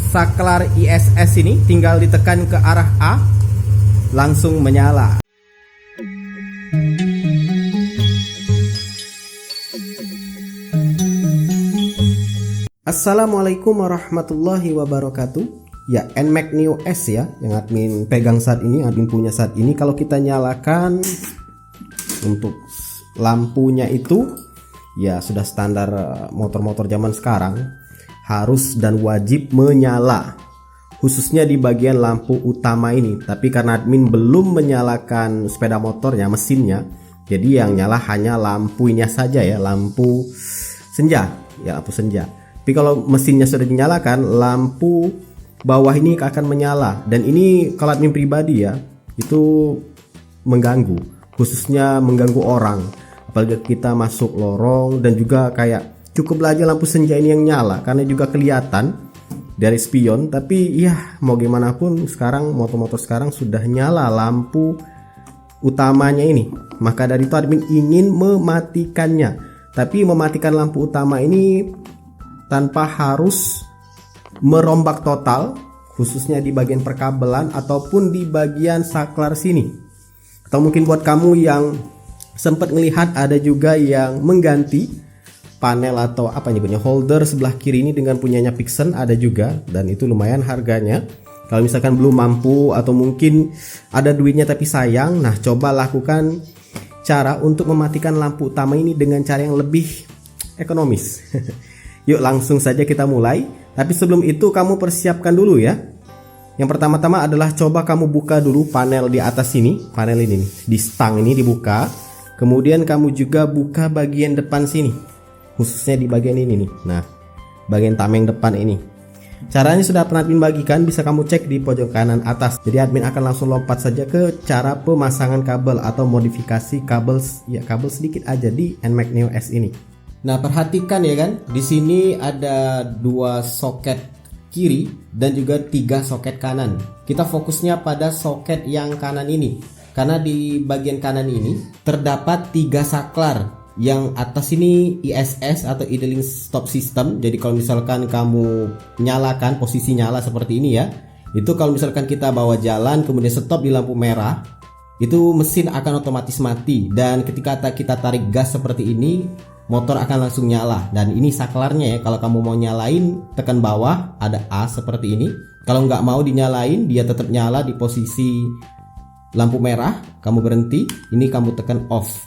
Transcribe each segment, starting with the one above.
saklar ISS ini tinggal ditekan ke arah A, langsung menyala. Assalamualaikum warahmatullahi wabarakatuh. Ya, NMAX Neo S ya, yang admin pegang saat ini, admin punya saat ini. Kalau kita nyalakan untuk lampunya itu, ya sudah standar motor-motor zaman sekarang, harus dan wajib menyala, khususnya di bagian lampu utama ini. Tapi karena admin belum menyalakan sepeda motornya, mesinnya, jadi yang nyala hanya lampunya saja ya, lampu senja ya, lampu senja. Tapi kalau mesinnya sudah dinyalakan, lampu bawah ini akan menyala. Dan ini kalau admin pribadi ya, itu mengganggu, khususnya mengganggu orang. Apalagi kita masuk lorong, dan juga kayak cukup aja lampu senja ini yang nyala, karena juga kelihatan dari spion. Tapi ya mau gimana pun, sekarang motor-motor sekarang sudah nyala lampu utamanya ini. Maka dari itu admin ingin mematikannya. Tapi mematikan lampu utama ini tanpa harus merombak total, khususnya di bagian perkabelan ataupun di bagian saklar sini. Atau mungkin buat kamu yang sempat melihat, ada juga yang mengganti panel atau apa nyebutnya, holder sebelah kiri ini dengan punyanya Pixen, ada juga, dan itu lumayan harganya. Kalau misalkan belum mampu atau mungkin ada duitnya tapi sayang, nah coba lakukan cara untuk mematikan lampu utama ini dengan cara yang lebih ekonomis. Yuk langsung saja kita mulai. Tapi sebelum itu kamu persiapkan dulu ya. Yang pertama-tama adalah coba kamu buka dulu panel di atas sini, panel ini nih, di stang ini dibuka. Kemudian kamu juga buka bagian depan sini, khususnya di bagian ini nih. Nah, bagian tameng depan ini. Caranya sudah pernah admin bagikan, bisa kamu cek di pojok kanan atas. Jadi admin akan langsung lompat saja ke cara pemasangan kabel atau modifikasi kabel, ya kabel sedikit aja di NMAX Neo S ini. Nah, perhatikan ya kan, di sini ada 2 soket kiri dan juga 3 soket kanan. Kita fokusnya pada soket yang kanan ini, karena di bagian kanan ini terdapat 3 saklar. Yang atas ini ISS atau idling stop system. Jadi kalau misalkan kamu nyalakan, posisi nyala seperti ini ya, itu kalau misalkan kita bawa jalan kemudian stop di lampu merah, itu mesin akan otomatis mati. Dan ketika kita tarik gas seperti ini, motor akan langsung nyala. Dan ini saklarnya ya, kalau kamu mau nyalain tekan bawah, ada A seperti ini. Kalau nggak mau dinyalain, dia tetap nyala di posisi lampu merah, kamu berhenti, ini kamu tekan off.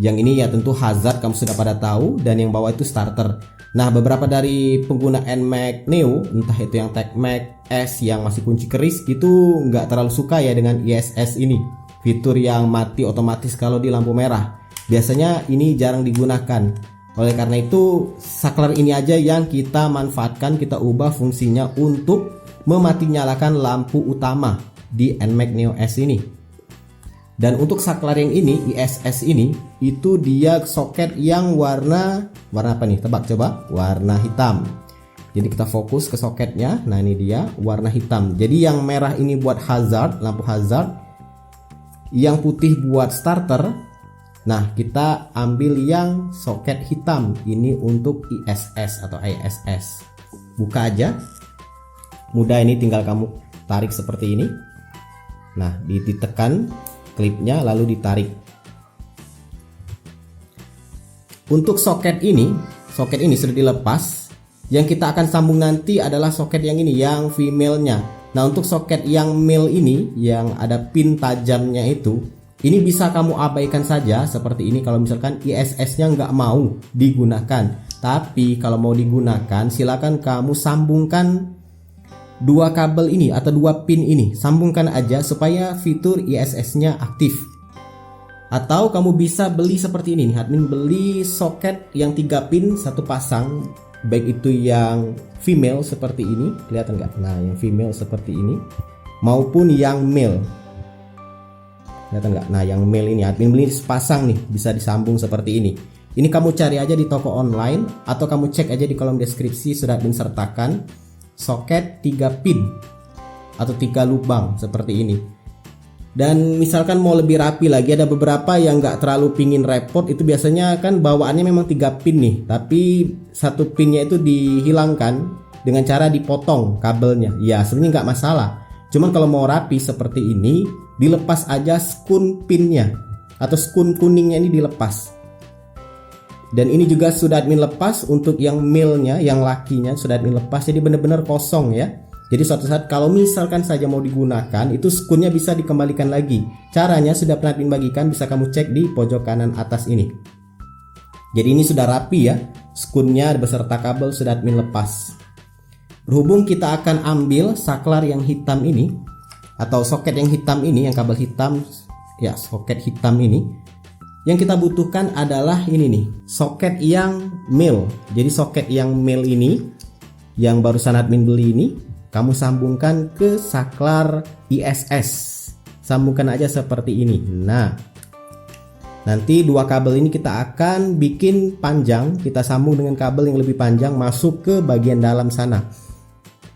Yang ini ya tentu hazard, kamu sudah pada tahu. Dan yang bawah itu starter. Nah, beberapa dari pengguna NMAX Neo, entah itu yang TechMax S yang masih kunci keris, itu nggak terlalu suka ya dengan ISS ini, fitur yang mati otomatis kalau di lampu merah. Biasanya ini jarang digunakan. Oleh karena itu, saklar ini aja yang kita manfaatkan, kita ubah fungsinya untuk memati nyalakan lampu utama di NMAX Neo S ini. Dan untuk saklar yang ini, ISS ini, itu dia soket yang warna apa nih? Tebak coba, warna hitam. Jadi kita fokus ke soketnya. Nah, ini dia warna hitam. Jadi yang merah ini buat hazard, lampu hazard. Yang putih buat starter. Nah, kita ambil yang soket hitam. Ini untuk ISS atau ISS. Buka aja. Mudah, ini tinggal kamu tarik seperti ini. Nah, ditekan klipnya lalu ditarik. Untuk soket ini sudah dilepas. Yang kita akan sambung nanti adalah soket yang ini, yang female-nya. Nah, untuk soket yang male ini, yang ada pin tajamnya itu, ini bisa kamu abaikan saja seperti ini kalau misalkan ISS-nya nggak mau digunakan. Tapi kalau mau digunakan, silakan kamu sambungkan 2 kabel ini atau 2 pin ini, sambungkan aja supaya fitur ISS-nya aktif. Atau kamu bisa beli seperti ini nih, admin beli soket yang 3 pin 1 pasang, baik itu yang female seperti ini, kelihatan nggak? Nah, yang female seperti ini, maupun yang male, kelihatan nggak? Nah, yang male ini admin beli sepasang nih, bisa disambung seperti ini. Ini kamu cari aja di toko online atau kamu cek aja di kolom deskripsi, sudah admin sertakan soket 3 pin atau 3 lubang seperti ini. Dan misalkan mau lebih rapi lagi, ada beberapa yang nggak terlalu pingin repot, itu biasanya kan bawaannya memang 3 pin nih, tapi 1 pinnya itu dihilangkan dengan cara dipotong kabelnya. Ya sebenarnya nggak masalah, cuman kalau mau rapi seperti ini, dilepas aja skun pinnya atau skun kuningnya ini dilepas. Dan ini juga sudah admin lepas untuk yang male-nya, yang lakinya sudah admin lepas, jadi benar-benar kosong ya. Jadi suatu saat kalau misalkan saja mau digunakan, itu skunnya bisa dikembalikan lagi. Caranya sudah pernah admin bagikan, bisa kamu cek di pojok kanan atas ini. Jadi ini sudah rapi ya, skunnya beserta kabel sudah admin lepas. Berhubung kita akan ambil saklar yang hitam ini, atau soket yang hitam ini, yang kabel hitam, ya soket hitam ini. Yang kita butuhkan adalah ini nih, soket yang male. Jadi soket yang male ini, yang barusan admin beli ini, kamu sambungkan ke saklar ISS. Sambungkan aja seperti ini. Nah, nanti dua kabel ini kita akan bikin panjang. Kita sambung dengan kabel yang lebih panjang masuk ke bagian dalam sana.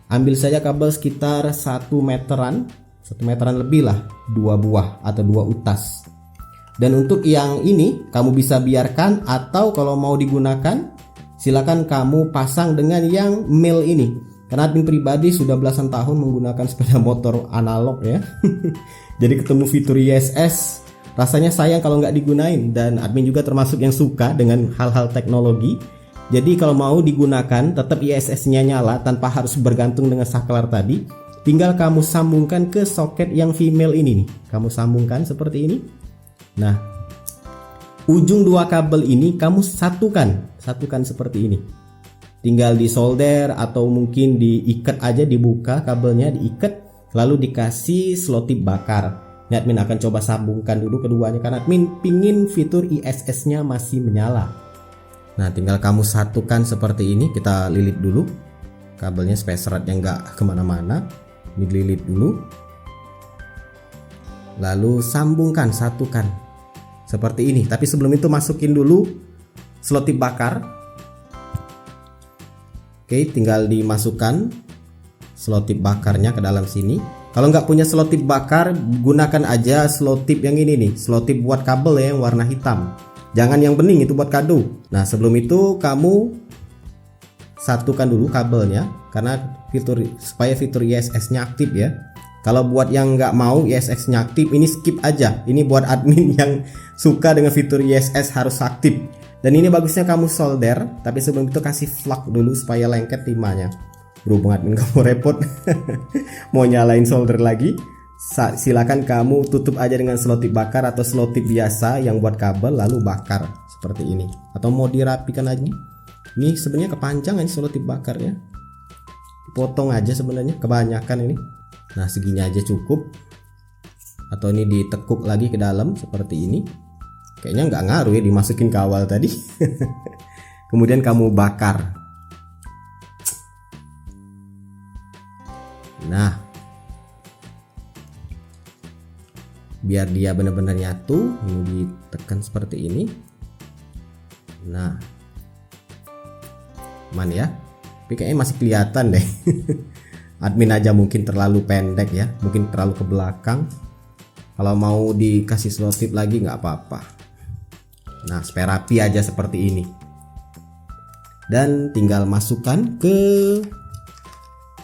Ambil saja kabel sekitar 1 meteran, 1 meteran lebih lah, 2 buah atau 2 utas. Dan untuk yang ini kamu bisa biarkan, atau kalau mau digunakan silakan kamu pasang dengan yang male ini. Karena admin pribadi sudah belasan tahun menggunakan sepeda motor analog ya. Jadi ketemu fitur ISS rasanya sayang kalau nggak digunain. Dan admin juga termasuk yang suka dengan hal-hal teknologi. Jadi kalau mau digunakan tetap ISS-nya nyala tanpa harus bergantung dengan saklar tadi. Tinggal kamu sambungkan ke soket yang female ini nih. Kamu sambungkan seperti ini. Nah, ujung dua kabel ini kamu satukan seperti ini. Tinggal di solder atau mungkin diikat aja, dibuka kabelnya, diikat, lalu dikasih selotip bakar. Ini admin akan coba sambungkan dulu keduanya karena admin pingin fitur ISS-nya masih menyala. Nah, tinggal kamu satukan seperti ini. Kita lilit dulu kabelnya supaya seratnya nggak kemana-mana. Ini dililit dulu, lalu sambungkan, satukan seperti ini. Tapi sebelum itu masukin dulu selotip bakar. Oke, tinggal dimasukkan selotip bakarnya ke dalam sini. Kalau nggak punya selotip bakar, gunakan aja selotip yang ini nih, selotip buat kabel ya, yang warna hitam. Jangan yang bening, itu buat kado. Nah, sebelum itu kamu satukan dulu kabelnya, karena supaya fitur ISS-nya aktif ya. Kalau buat yang nggak mau ISS-nya aktif, ini skip aja. Ini buat admin yang suka dengan fitur ISS harus aktif. Dan ini bagusnya kamu solder, tapi sebelum itu kasih flak dulu supaya lengket timahnya. Berhubung admin kamu repot mau nyalain solder lagi, silakan kamu tutup aja dengan selotip bakar atau selotip biasa yang buat kabel, lalu bakar seperti ini. Atau mau dirapikan lagi, ini sebenarnya kepanjangan selotip bakarnya, dipotong aja sebenarnya, kebanyakan ini. Nah, segini aja cukup. Atau ini ditekuk lagi ke dalam seperti ini. Kayaknya nggak ngaruh ya dimasukin ke awal tadi. Kemudian kamu bakar. Nah, biar dia benar-benar nyatu, ini ditekan seperti ini. Nah, aman ya. Tapi kayaknya masih kelihatan deh. Admin aja mungkin terlalu pendek ya, mungkin terlalu ke belakang. Kalau mau dikasih selotip lagi nggak apa-apa. Nah, supaya rapi aja seperti ini. Dan tinggal masukkan ke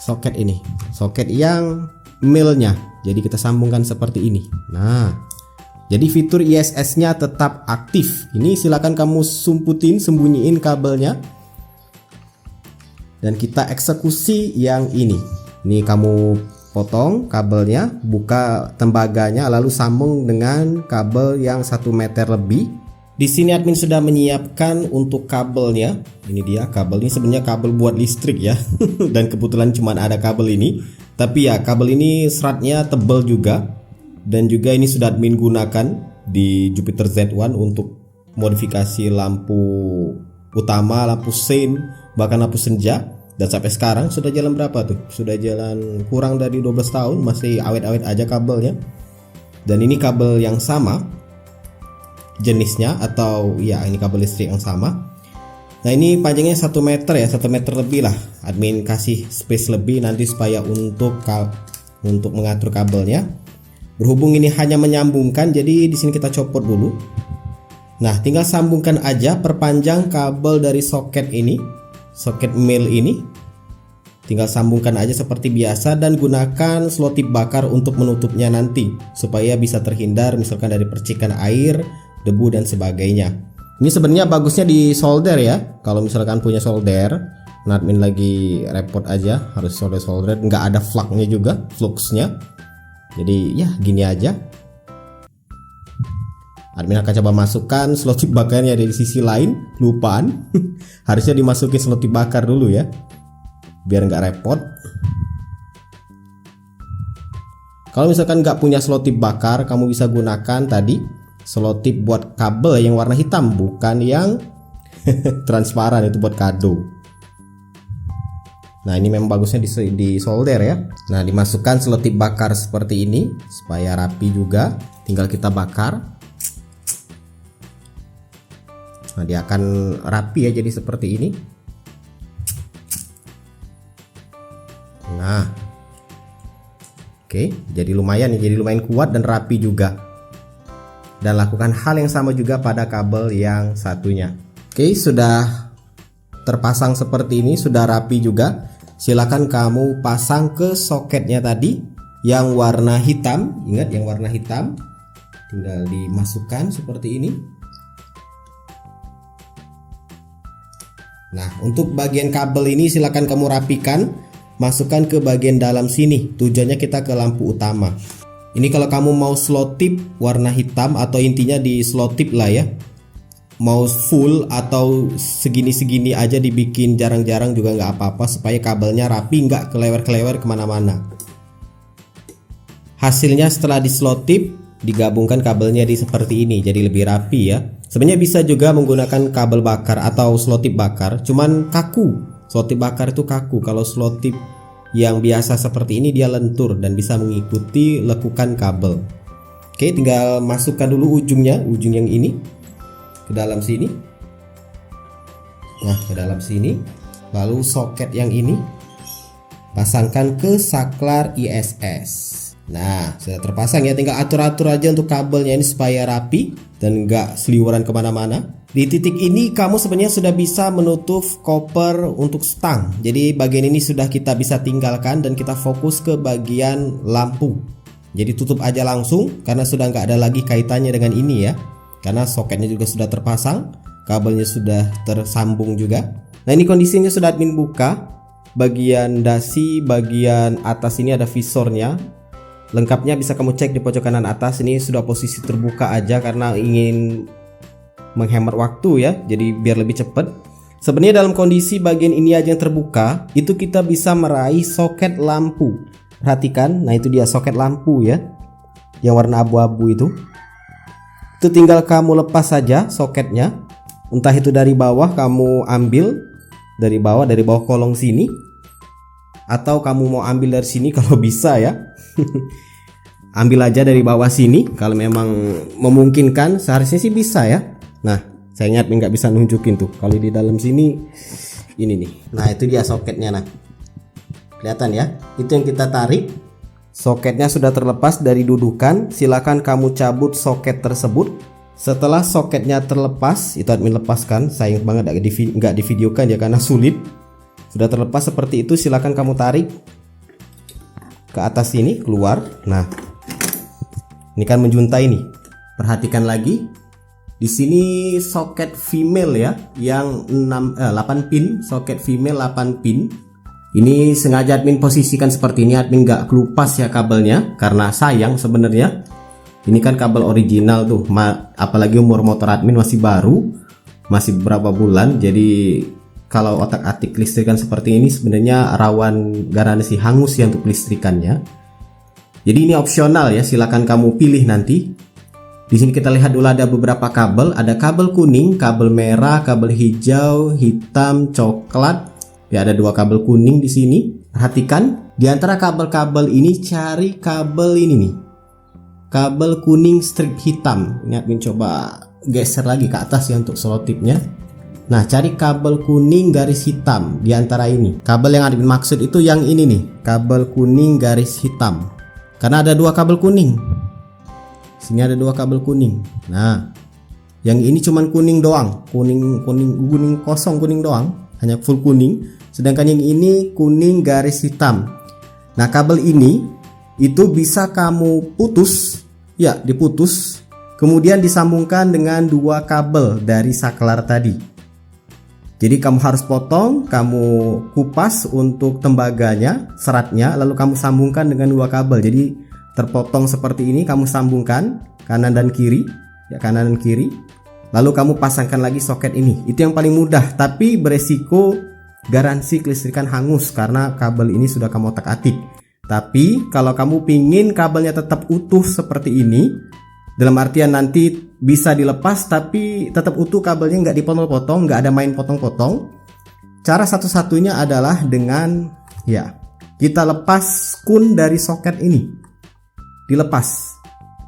soket ini, soket yang male-nya. Jadi kita sambungkan seperti ini. Nah, jadi fitur ISS-nya tetap aktif. Ini silakan kamu sembunyiin kabelnya. Dan kita eksekusi yang ini. Ini kamu potong kabelnya, buka tembaganya, lalu sambung dengan kabel yang 1 meter lebih. Di sini admin sudah menyiapkan untuk kabelnya. Ini dia kabel, ini sebenarnya kabel buat listrik ya. Dan kebetulan cuma ada kabel ini. Tapi ya kabel ini seratnya tebal juga. Dan juga ini sudah admin gunakan di Jupiter Z1 untuk modifikasi lampu utama, lampu sein, bahkan lampu senja. Dan sampai sekarang sudah jalan berapa tuh? Sudah jalan kurang dari 12 tahun, masih awet-awet aja kabelnya. Dan ini kabel yang sama jenisnya, atau ya ini kabel listrik yang sama. Nah, ini panjangnya 1 meter ya, 1 meter lebih lah. Admin kasih space lebih nanti supaya untuk mengatur kabelnya. Berhubung ini hanya menyambungkan, jadi di sini kita copot dulu. Nah, tinggal sambungkan aja, perpanjang kabel dari soket ini, soket male ini. Tinggal sambungkan aja seperti biasa dan gunakan selotip bakar untuk menutupnya nanti supaya bisa terhindar misalkan dari percikan air, debu dan sebagainya. Ini sebenarnya bagusnya di solder ya. Kalau misalkan punya solder, admin lagi repot aja harus solder, nggak ada flux-nya juga, fluxnya. Jadi ya gini aja. Admin akan coba masukkan selotip bakarnya dari sisi lain, lupaan. Harusnya dimasukin selotip bakar dulu ya, biar nggak repot. Kalau misalkan nggak punya selotip bakar, kamu bisa gunakan tadi selotip buat kabel yang warna hitam, bukan yang transparan, itu buat kado. Nah ini memang bagusnya di solder ya. Nah dimasukkan selotip bakar seperti ini supaya rapi juga. Tinggal kita bakar. Nah dia akan rapi ya, jadi seperti ini. Nah oke, jadi lumayan nih, jadi lumayan kuat dan rapi juga. Dan lakukan hal yang sama juga pada kabel yang satunya. Oke, sudah terpasang seperti ini, sudah rapi juga. Silakan kamu pasang ke soketnya tadi yang warna hitam. Ingat yang warna hitam, tinggal dimasukkan seperti ini. Nah untuk bagian kabel ini silakan kamu rapikan, masukkan ke bagian dalam sini. Tujuannya kita ke lampu utama. Ini kalau kamu mau selotip warna hitam, atau intinya di selotip lah ya, mau full atau segini-segini aja dibikin jarang-jarang juga nggak apa-apa, supaya kabelnya rapi, nggak kelewer-kelewer kemana-mana. Hasilnya setelah diselotip, digabungkan kabelnya di seperti ini, jadi lebih rapi ya. Sebenarnya bisa juga menggunakan kabel bakar atau selotip bakar, cuman kaku. Selotip bakar itu kaku. Kalau selotip yang biasa seperti ini dia lentur dan bisa mengikuti lekukan kabel. Oke, tinggal masukkan dulu ujungnya, ujung yang ini ke dalam sini. Nah, ke dalam sini. Lalu soket yang ini pasangkan ke saklar ISS. Nah, sudah terpasang ya, tinggal atur-atur aja untuk kabelnya ini supaya rapi dan nggak seliweran kemana-mana. Di titik ini kamu sebenarnya sudah bisa menutup koper untuk stang. Jadi bagian ini sudah kita bisa tinggalkan dan kita fokus ke bagian lampu. Jadi tutup aja langsung karena sudah nggak ada lagi kaitannya dengan ini ya. Karena soketnya juga sudah terpasang, kabelnya sudah tersambung juga. Nah ini kondisinya sudah admin buka. Bagian dasi, bagian atas ini ada visornya. Lengkapnya bisa kamu cek di pojok kanan atas. Ini sudah posisi terbuka aja karena ingin menghemat waktu ya, jadi biar lebih cepat. Sebenarnya dalam kondisi bagian ini aja yang terbuka, itu kita bisa meraih soket lampu. Perhatikan, nah itu dia soket lampu ya, yang warna abu-abu itu. Itu tinggal kamu lepas saja soketnya. Entah itu dari bawah kamu ambil dari bawah kolong sini, atau kamu mau ambil dari sini kalau bisa ya. Ambil aja dari bawah sini kalau memang memungkinkan, seharusnya sih bisa ya. Nah sayangnya admin nggak bisa nunjukin tuh kalau di dalam sini ini nih. Nah itu dia soketnya. Nah kelihatan ya, itu yang kita tarik. Soketnya sudah terlepas dari dudukan. Silakan kamu cabut soket tersebut. Setelah soketnya terlepas, itu admin lepaskan. Sayang banget nggak divideokan ya karena sulit. Sudah terlepas seperti itu, silakan kamu tarik ke atas sini, keluar. Nah ini kan menjuntai nih. Perhatikan lagi. Di sini soket female ya, yang 8 pin, soket female 8 pin. Ini sengaja admin posisikan seperti ini, admin nggak kelupas ya kabelnya karena sayang sebenarnya. Ini kan kabel original tuh, apalagi umur motor admin masih baru, masih beberapa bulan. Jadi kalau otak-atik listrikan seperti ini sebenarnya rawan garansi hangus ya untuk listrikannya. Jadi ini opsional ya, silakan kamu pilih nanti. Di sini kita lihat dulu ada beberapa kabel, ada kabel kuning, kabel merah, kabel hijau, hitam, coklat. Ya ada 2 kabel kuning di sini. Perhatikan di antara kabel-kabel ini cari kabel ini nih. Kabel kuning strip hitam. Ini admin coba geser lagi ke atas ya untuk selotipnya. Nah, cari kabel kuning garis hitam di antara ini. Kabel yang admin maksud itu yang ini nih, kabel kuning garis hitam. Karena ada 2 kabel kuning. Sini ada 2 kabel kuning. Nah, yang ini cuman kuning doang, kuning kosong, kuning doang, hanya full kuning. sedangkan yang ini kuning garis hitam. Nah, kabel ini itu bisa kamu putus, ya diputus, kemudian disambungkan dengan dua kabel dari saklar tadi. Jadi kamu harus potong, kamu kupas untuk tembaganya, seratnya, lalu kamu sambungkan dengan dua kabel. Jadi terpotong seperti ini, kamu sambungkan kanan dan kiri, ya kanan dan kiri. Lalu kamu pasangkan lagi soket ini. Itu yang paling mudah, tapi beresiko garansi kelistrikan hangus karena kabel ini sudah kamu otak-atik. Tapi kalau kamu pingin kabelnya tetap utuh seperti ini, dalam artian nanti bisa dilepas tapi tetap utuh kabelnya, nggak dipotong-potong, nggak ada main potong-potong. Cara satu-satunya adalah dengan kita lepas skun dari soket ini. Dilepas.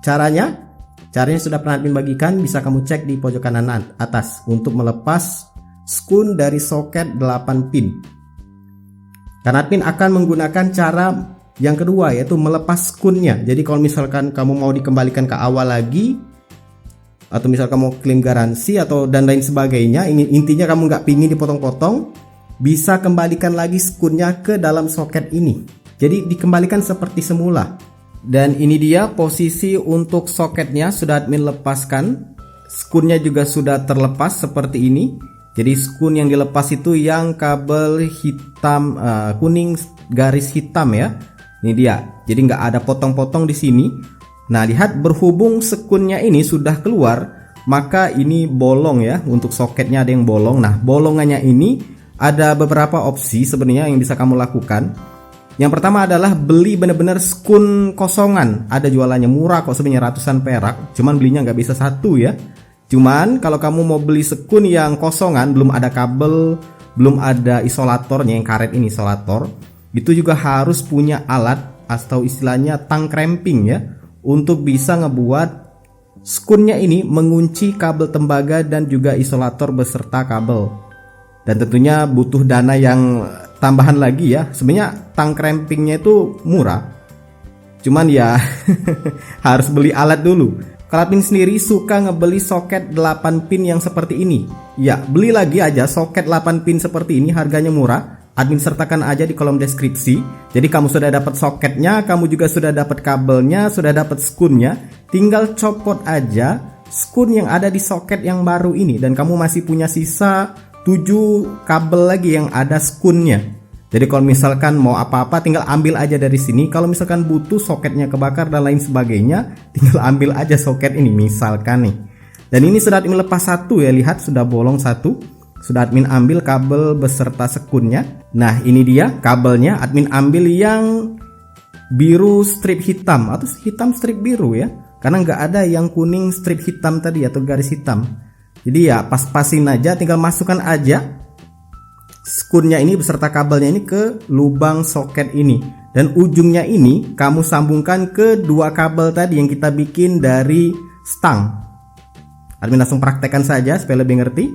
Caranya sudah pernah admin bagikan, bisa kamu cek di pojok kanan atas untuk melepas skun dari soket 8 pin. Karena admin akan menggunakan cara yang kedua, yaitu melepas skunnya. Jadi kalau misalkan kamu mau dikembalikan ke awal lagi, atau misalkan mau klaim garansi atau dan lain sebagainya, intinya kamu nggak pingin dipotong-potong, bisa kembalikan lagi skunnya ke dalam soket ini. Jadi dikembalikan seperti semula. Dan ini dia posisi untuk soketnya, sudah admin lepaskan. Skunnya juga sudah terlepas seperti ini. Jadi skun yang dilepas itu yang kabel hitam, kuning garis hitam ya. Ini dia. Jadi nggak ada potong-potong di sini. Nah, lihat, berhubung skunnya ini sudah keluar, maka ini bolong ya. Untuk soketnya ada yang bolong. Nah, bolongannya ini ada beberapa opsi sebenarnya yang bisa kamu lakukan. Yang pertama adalah beli bener-bener skun kosongan. Ada jualannya, murah kok sebenarnya, ratusan perak. Cuman belinya nggak bisa satu ya. Cuman kalau kamu mau beli skun yang kosongan, belum ada kabel, belum ada isolatornya, yang karet ini isolator, itu juga harus punya alat atau istilahnya tang cramping ya, untuk bisa ngebuat skunnya ini mengunci kabel tembaga dan juga isolator beserta kabel. Dan tentunya butuh dana yang tambahan lagi ya. Sebenarnya tang crampingnya itu murah, cuman ya harus beli alat dulu. Kalau admin sendiri suka ngebeli soket 8 pin yang seperti ini. Ya, beli lagi aja soket 8 pin seperti ini, harganya murah. Admin sertakan aja di kolom deskripsi. Jadi kamu sudah dapat soketnya, kamu juga sudah dapat kabelnya, sudah dapat skunnya. Tinggal copot aja skun yang ada di soket yang baru ini, dan kamu masih punya sisa 7 kabel lagi yang ada skunnya. Jadi kalau misalkan mau apa-apa tinggal ambil aja dari sini. Kalau misalkan butuh soketnya kebakar dan lain sebagainya, tinggal ambil aja soket ini misalkan nih. Dan ini sudah admin lepas satu ya, lihat sudah bolong satu. Sudah admin ambil kabel beserta skunnya. Nah, ini dia kabelnya, admin ambil yang biru strip hitam atau hitam strip biru ya. Karena nggak ada yang kuning strip hitam tadi atau garis hitam. Jadi ya pas-pasin aja, tinggal masukkan aja skunnya ini beserta kabelnya ini ke lubang soket ini. Dan ujungnya ini kamu sambungkan ke dua kabel tadi yang kita bikin dari stang. Admin langsung praktekkan saja supaya lebih ngerti.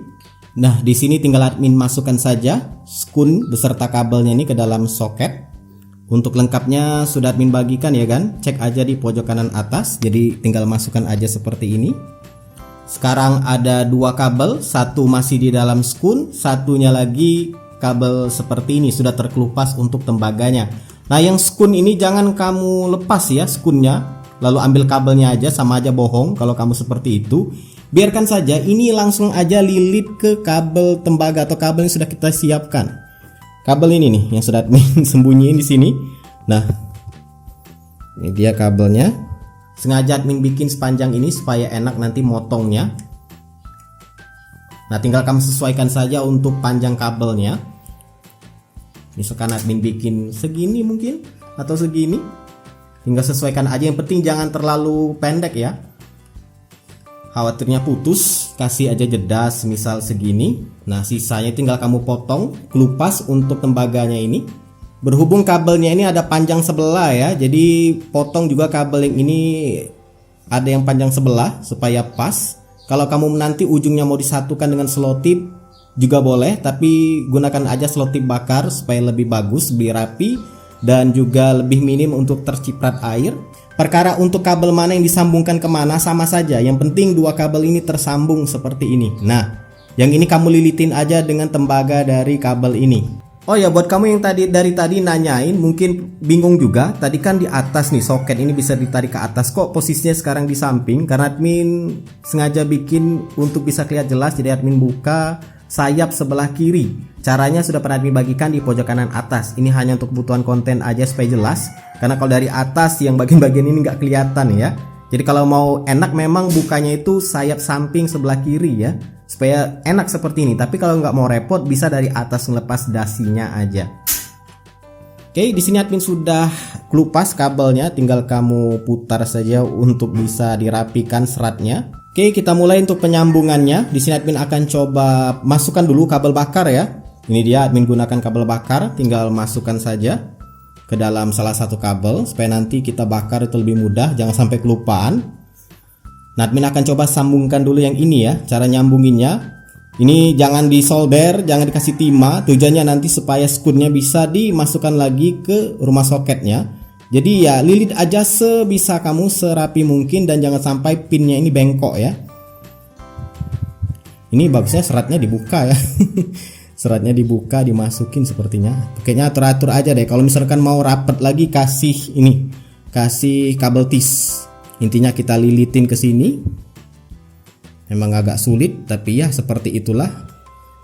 Nah, di sini tinggal admin masukkan saja skun beserta kabelnya ini ke dalam soket. Untuk lengkapnya sudah admin bagikan ya kan. Cek aja di pojok kanan atas. Jadi tinggal masukkan aja seperti ini. Sekarang ada dua kabel, satu masih di dalam skun, satunya lagi kabel seperti ini sudah terkelupas untuk tembaganya. Nah, yang skun ini jangan kamu lepas ya skunnya, lalu ambil kabelnya aja, sama aja bohong kalau kamu seperti itu. Biarkan saja, ini langsung aja lilit ke kabel tembaga atau kabel yang sudah kita siapkan. Kabel ini nih yang sudah admin sembunyiin di sini. Nah, ini dia kabelnya. Sengaja admin bikin sepanjang ini supaya enak nanti motongnya. Nah, tinggal kamu sesuaikan saja untuk panjang kabelnya. Misalkan admin bikin segini mungkin atau segini, tinggal sesuaikan aja. Yang penting jangan terlalu pendek ya. Khawatirnya putus, kasih aja jeda semisal segini. Nah, sisanya tinggal kamu potong, kelupas untuk tembaganya ini. Berhubung kabelnya ini ada panjang sebelah ya, jadi potong juga kabel yang ini ada yang panjang sebelah supaya pas. Kalau kamu nanti ujungnya mau disatukan dengan selotip juga boleh, tapi gunakan aja selotip bakar supaya lebih bagus, lebih rapi, dan juga lebih minim untuk terciprat air. Perkara untuk kabel mana yang disambungkan kemana sama saja, yang penting dua kabel ini tersambung seperti ini. Nah, yang ini kamu lilitin aja dengan tembaga dari kabel ini. Oh ya, buat kamu yang dari tadi nanyain mungkin bingung juga. Tadi kan di atas nih soket ini bisa ditarik ke atas, kok posisinya sekarang di samping? Karena admin sengaja bikin untuk bisa kelihatan jelas, jadi admin buka sayap sebelah kiri. Caranya sudah pernah admin bagikan di pojok kanan atas. Ini hanya untuk kebutuhan konten aja supaya jelas. Karena kalau dari atas yang bagian-bagian ini nggak kelihatan ya. Jadi kalau mau enak memang bukanya itu sayap samping sebelah kiri ya, supaya enak seperti ini. Tapi kalau nggak mau repot bisa dari atas ngelepas dasinya aja. Oke, di sini admin sudah kelupas kabelnya, tinggal kamu putar saja untuk bisa dirapikan seratnya. Oke, kita mulai untuk penyambungannya. Di sini admin akan coba masukkan dulu kabel bakar ya. Ini dia, admin gunakan kabel bakar, tinggal masukkan saja ke dalam salah satu kabel supaya nanti kita bakar itu lebih mudah, jangan sampai kelupaan. Nah, admin akan coba sambungkan dulu yang ini ya, cara nyambunginnya. Ini jangan disolder, jangan dikasih timah, tujuannya nanti supaya skunnya bisa dimasukkan lagi ke rumah soketnya. Jadi ya lilit aja sebisa kamu, serapi mungkin, dan jangan sampai pinnya ini bengkok ya. Ini bagusnya seratnya dibuka ya. Seratnya dibuka, dimasukin sepertinya. Kayaknya atur-atur aja deh. Kalau misalkan mau rapet lagi kasih ini, kasih kabel tis. Intinya kita lilitin ke sini. Memang agak sulit, tapi ya seperti itulah.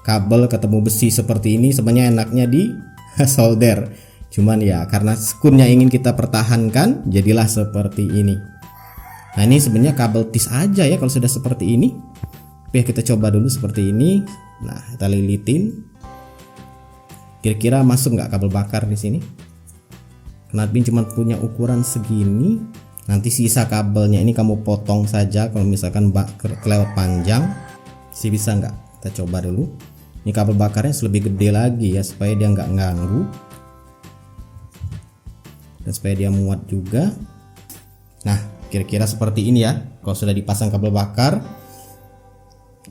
Kabel ketemu besi seperti ini sebenarnya enaknya di solder. Cuman ya karena skunnya ingin kita pertahankan, jadilah seperti ini. Nah, ini sebenarnya kabel tis aja ya kalau sudah seperti ini. Oke, kita coba dulu seperti ini. Nah, kita lilitin. Kira-kira masuk nggak kabel bakar di sini? Karena admin cuma punya ukuran segini. Nanti sisa kabelnya ini kamu potong saja. Kalau misalkan kelewat panjang, sih bisa nggak? Kita coba dulu. Ini kabel bakarnya lebih gede lagi ya, supaya dia nggak ganggu dan supaya dia muat juga. Nah, kira-kira seperti ini ya. Kalau sudah dipasang kabel bakar.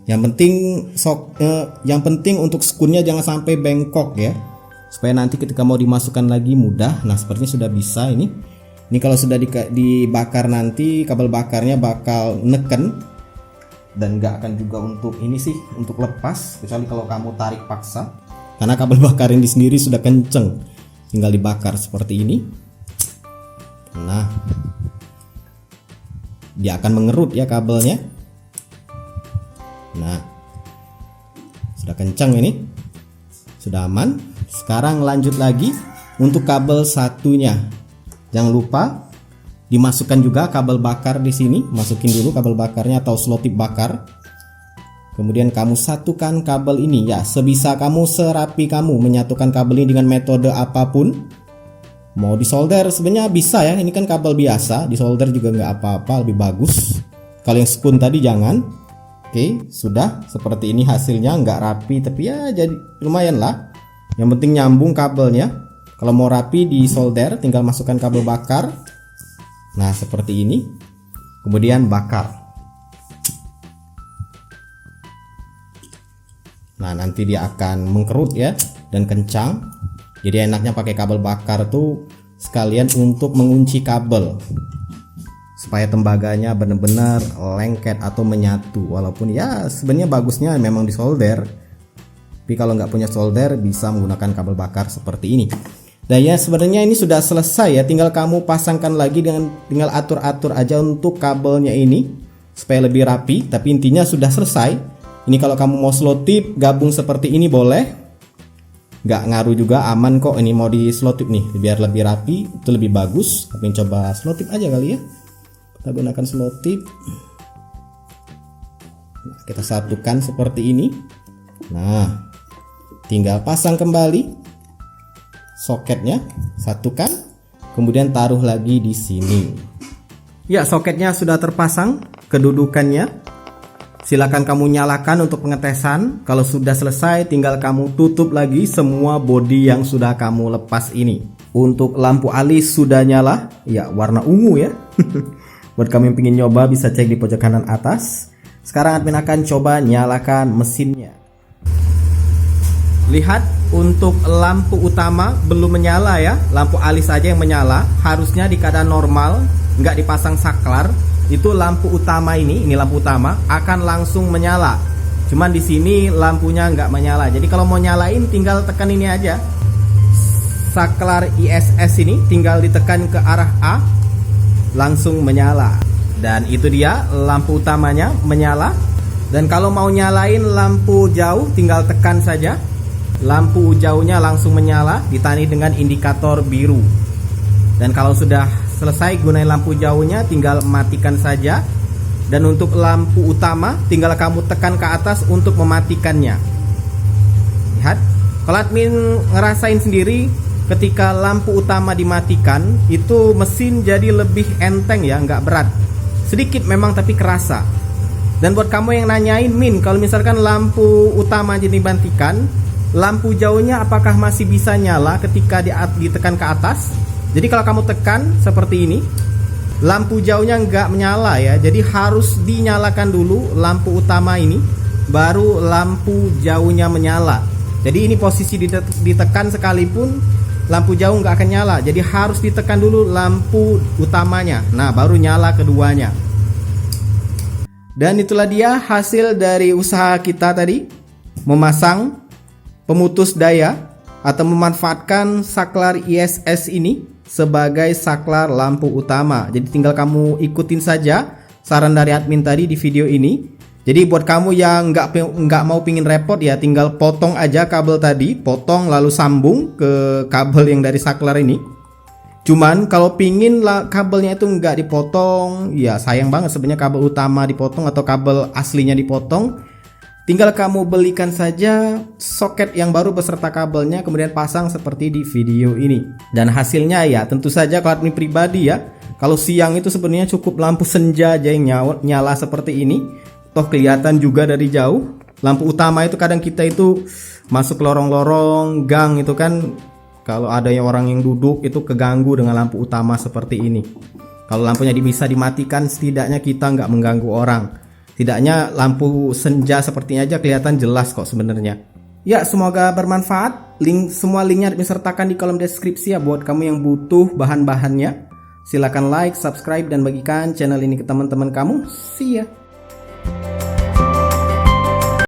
Yang penting untuk skunnya jangan sampai bengkok ya, supaya nanti ketika mau dimasukkan lagi mudah. Nah, sepertinya sudah bisa ini. Ini kalau sudah dibakar nanti kabel bakarnya bakal neken dan nggak akan juga untuk ini sih, untuk lepas, kecuali kalau kamu tarik paksa. Karena kabel bakar ini sendiri sudah kenceng, tinggal dibakar seperti ini. Nah, dia akan mengerut ya kabelnya. Nah, sudah kencang ini, sudah aman. Sekarang lanjut lagi untuk kabel satunya. Jangan lupa dimasukkan juga kabel bakar di sini. Masukin dulu kabel bakarnya atau selotip bakar. Kemudian kamu satukan kabel ini ya, sebisa kamu, serapi kamu menyatukan kabel ini dengan metode apapun. Mau disolder sebenarnya bisa ya. Ini kan kabel biasa, disolder juga nggak apa-apa, lebih bagus. Kalau yang skun tadi jangan. Oke, sudah seperti ini hasilnya, nggak rapi tapi ya jadi lumayan lah. Yang penting nyambung kabelnya. Kalau mau rapi di solder tinggal masukkan kabel bakar. Nah, seperti ini. Kemudian bakar. Nah, nanti dia akan mengkerut ya dan kencang. Jadi enaknya pakai kabel bakar tuh sekalian untuk mengunci kabel, supaya tembaganya benar-benar lengket atau menyatu. Walaupun ya sebenarnya bagusnya memang disolder, tapi kalau nggak punya solder bisa menggunakan kabel bakar seperti ini. Dan ya sebenarnya ini sudah selesai ya, tinggal kamu pasangkan lagi dengan tinggal atur-atur aja untuk kabelnya ini supaya lebih rapi. Tapi intinya sudah selesai. Ini kalau kamu mau selotip gabung seperti ini boleh, nggak ngaruh juga, aman kok. Ini mau di selotip nih biar lebih rapi, itu lebih bagus. Tapi coba selotip aja kali ya. Kita gunakan selotip. Nah, kita satukan seperti ini. Nah, tinggal pasang kembali soketnya, satukan, kemudian taruh lagi di sini. Ya, soketnya sudah terpasang kedudukannya. Silakan kamu nyalakan untuk pengetesan. Kalau sudah selesai, tinggal kamu tutup lagi semua bodi yang sudah kamu lepas ini. Untuk lampu alis sudah nyala, ya warna ungu ya. Buat kamu yang ingin nyoba bisa cek di pojok kanan atas. Sekarang admin akan coba nyalakan mesinnya. Lihat, untuk lampu utama belum menyala ya, lampu alis saja yang menyala. Harusnya di keadaan normal, nggak dipasang saklar, itu lampu utama ini lampu utama akan langsung menyala. Cuman di sini lampunya nggak menyala. Jadi kalau mau nyalain tinggal tekan ini aja, saklar ISS ini tinggal ditekan ke arah A, langsung menyala. Dan itu dia lampu utamanya menyala. Dan kalau mau nyalain lampu jauh tinggal tekan saja. Lampu jauhnya langsung menyala ditandai dengan indikator biru. Dan kalau sudah selesai gunain lampu jauhnya tinggal matikan saja. Dan untuk lampu utama tinggal kamu tekan ke atas untuk mematikannya. Lihat, kalau admin ngerasain sendiri ketika lampu utama dimatikan itu mesin jadi lebih enteng ya, nggak berat. Sedikit memang tapi kerasa. Dan buat kamu yang nanyain, Min, kalau misalkan lampu utama jadi dimatikan, lampu jauhnya apakah masih bisa nyala ketika ditekan ke atas? Jadi kalau kamu tekan seperti ini, lampu jauhnya nggak menyala ya. Jadi harus dinyalakan dulu lampu utama ini, baru lampu jauhnya menyala. Jadi ini posisi ditekan sekalipun lampu jauh nggak akan nyala. Jadi harus ditekan dulu lampu utamanya. Nah, baru nyala keduanya. Dan itulah dia hasil dari usaha kita tadi, memasang pemutus daya atau memanfaatkan saklar ISS ini sebagai saklar lampu utama. Jadi tinggal kamu ikutin saja saran dari admin tadi di video ini. Jadi buat kamu yang nggak mau pingin repot ya, tinggal potong aja kabel tadi, potong lalu sambung ke kabel yang dari saklar ini. Cuman kalau pingin kabelnya itu nggak dipotong, ya sayang banget sebenarnya kabel utama dipotong atau kabel aslinya dipotong. Tinggal kamu belikan saja soket yang baru beserta kabelnya, kemudian pasang seperti di video ini. Dan hasilnya ya tentu saja kalau admin pribadi ya, kalau siang itu sebenarnya cukup lampu senja aja yang nyala seperti ini. Toh kelihatan juga dari jauh. Lampu utama itu kadang kita itu masuk ke lorong-lorong gang itu kan, kalau ada orang yang duduk itu keganggu dengan lampu utama seperti ini. Kalau lampunya bisa dimatikan, setidaknya kita nggak mengganggu orang. Setidaknya lampu senja sepertinya aja kelihatan jelas kok sebenarnya. Ya, semoga bermanfaat. Semua linknya disertakan di kolom deskripsi ya buat kamu yang butuh bahan-bahannya. Silakan like, subscribe, dan bagikan channel ini ke teman-teman kamu. See ya.